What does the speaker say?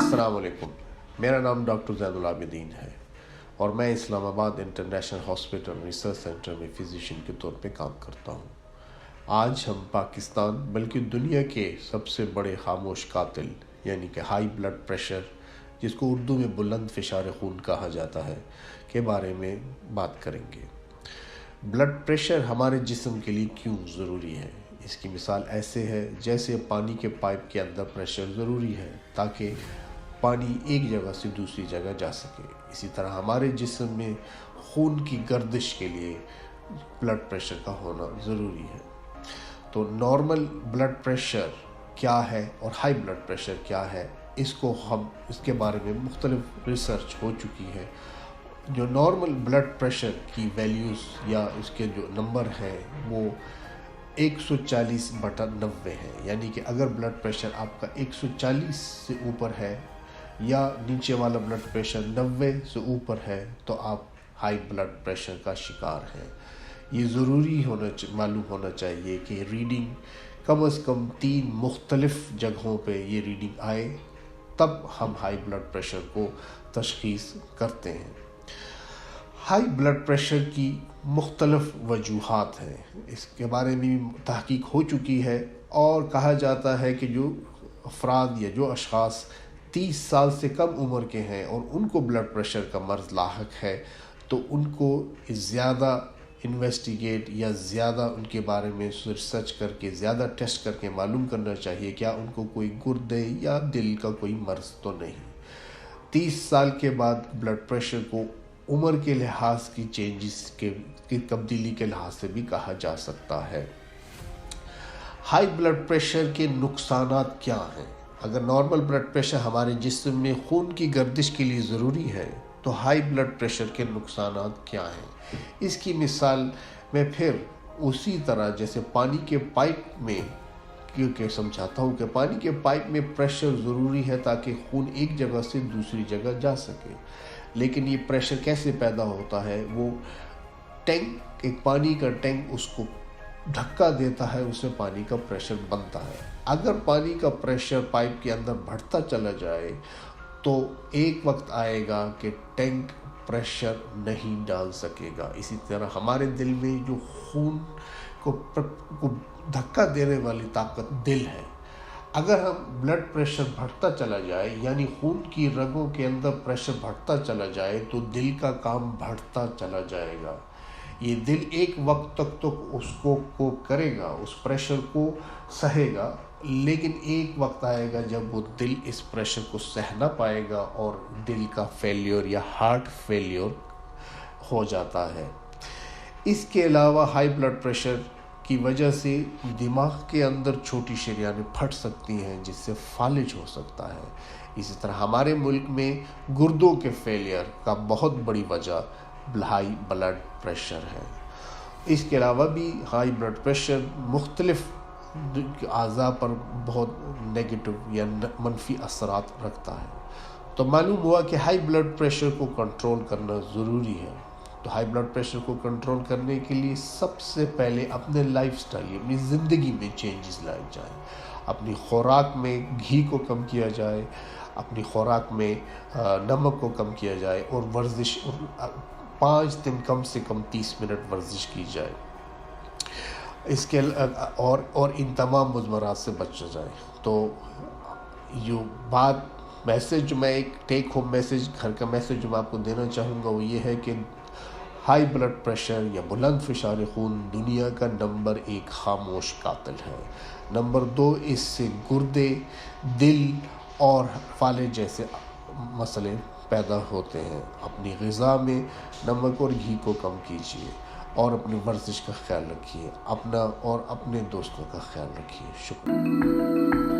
السلام علیکم، میرا نام ڈاکٹر زین العابدین ہے اور میں اسلام آباد انٹرنیشنل ہاسپٹل ریسرچ سینٹر میں فزیشین کے طور پہ کام کرتا ہوں۔ آج ہم پاکستان بلکہ دنیا کے سب سے بڑے خاموش قاتل یعنی کہ ہائی بلڈ پریشر، جس کو اردو میں بلند فشار خون کہا جاتا ہے، کے بارے میں بات کریں گے۔ بلڈ پریشر ہمارے جسم کے لیے کیوں ضروری ہے؟ اس کی مثال ایسے ہے جیسے پانی کے پائپ کے اندر پریشر ضروری ہے تاکہ پانی ایک جگہ سے دوسری جگہ جا سکے۔ اسی طرح ہمارے جسم میں خون کی گردش کے لیے بلڈ پریشر کا ہونا ضروری ہے۔ تو نارمل بلڈ پریشر کیا ہے اور ہائی بلڈ پریشر کیا ہے، اس کے بارے میں مختلف ریسرچ ہو چکی ہے۔ جو نارمل بلڈ پریشر کی ویلیوز یا اس کے جو نمبر ہیں وہ 140/90 ہے، یعنی کہ اگر بلڈ پریشر آپ کا 140 سے اوپر ہے یا نیچے والا بلڈ پریشر 90 سے اوپر ہے تو آپ ہائی بلڈ پریشر کا شکار ہیں۔ یہ ضروری معلوم ہونا چاہیے کہ ریڈنگ کم از کم 3 مختلف جگہوں پہ یہ ریڈنگ آئے، تب ہم ہائی بلڈ پریشر کو تشخیص کرتے ہیں۔ ہائی بلڈ پریشر کی مختلف وجوہات ہیں، اس کے بارے میں تحقیق ہو چکی ہے اور کہا جاتا ہے کہ جو افراد یا جو اشخاص 30 سال سے کم عمر کے ہیں اور ان کو بلڈ پریشر کا مرض لاحق ہے تو ان کو زیادہ انویسٹیگیٹ یا زیادہ ان کے بارے میں ریسرچ کر کے زیادہ ٹیسٹ کر کے معلوم کرنا چاہیے کیا ان کو کوئی گردے یا دل کا کوئی مرض تو نہیں۔ 30 سال کے بعد بلڈ پریشر کو عمر کے لحاظ کی چینجز کی تبدیلی کے لحاظ سے بھی کہا جا سکتا ہے۔ ہائی بلڈ پریشر کے نقصانات کیا ہیں؟ اگر نارمل بلڈ پریشر ہمارے جسم میں خون کی گردش کے لیے ضروری ہے تو ہائی بلڈ پریشر کے نقصانات کیا ہیں؟ اس کی مثال میں پھر اسی طرح جیسے پانی کے پائپ میں کیونکہ سمجھاتا ہوں کہ پانی کے پائپ میں پریشر ضروری ہے تاکہ خون ایک جگہ سے دوسری جگہ جا سکے، لیکن یہ پریشر کیسے پیدا ہوتا ہے؟ وہ ٹینک، ایک پانی کا ٹینک اس کو دھکا دیتا ہے، اس سے پانی کا پریشر بنتا ہے۔ اگر پانی کا پریشر پائپ کے اندر بڑھتا چلا جائے تو ایک وقت آئے گا کہ ٹینک پریشر نہیں ڈال سکے گا۔ اسی طرح ہمارے دل میں جو خون کو دھکا دینے والی طاقت دل ہے، اگر ہم بلڈ پریشر بڑھتا چلا جائے یعنی خون کی رگوں کے اندر پریشر بڑھتا چلا جائے تو دل کا کام بڑھتا چلا جائے گا۔ یہ دل ایک وقت تک تو اس کو کرے گا، اس پریشر کو سہے گا، لیکن ایک وقت آئے گا جب وہ دل اس پریشر کو سہ نہ پائے گا اور دل کا فیلیور یا ہارٹ فیلیور ہو جاتا ہے۔ اس کے علاوہ ہائی بلڈ پریشر کی وجہ سے دماغ کے اندر چھوٹی شریانیں پھٹ سکتی ہیں جس سے فالج ہو سکتا ہے۔ اسی طرح ہمارے ملک میں گردوں کے فیلئر کا بہت بڑی وجہ ہائی بلڈ پریشر ہے۔ اس کے علاوہ بھی ہائی بلڈ پریشر مختلف اعضاء پر بہت نیگیٹو یا منفی اثرات رکھتا ہے۔ تو معلوم ہوا کہ ہائی بلڈ پریشر کو کنٹرول کرنا ضروری ہے۔ تو ہائی بلڈ پریشر کو کنٹرول کرنے کے لیے سب سے پہلے اپنے لائف سٹائل، اپنی زندگی میں چینجز لائے جائیں۔ اپنی خوراک میں گھی کو کم کیا جائے، اپنی خوراک میں نمک کو کم کیا جائے اور ورزش 5 دن کم سے کم 30 منٹ ورزش کی جائے۔ اس کے اور ان تمام مضمرات سے بچا جائے۔ تو جو میسج جو میں ایک ٹیک ہوم میسج، گھر کا میسج جو میں آپ کو دینا چاہوں گا وہ یہ ہے کہ ہائی بلڈ پریشر یا بلند فشار خون دنیا کا نمبر 1 خاموش قاتل ہے۔ نمبر 2، اس سے گردے، دل اور فالج جیسے مسئلے پیدا ہوتے ہیں۔ اپنی غذا میں نمک اور گھی کو کم کیجیے اور اپنی ورزش کا خیال رکھیے، اپنا اور اپنے دوستوں کا خیال رکھیے۔ شکریہ۔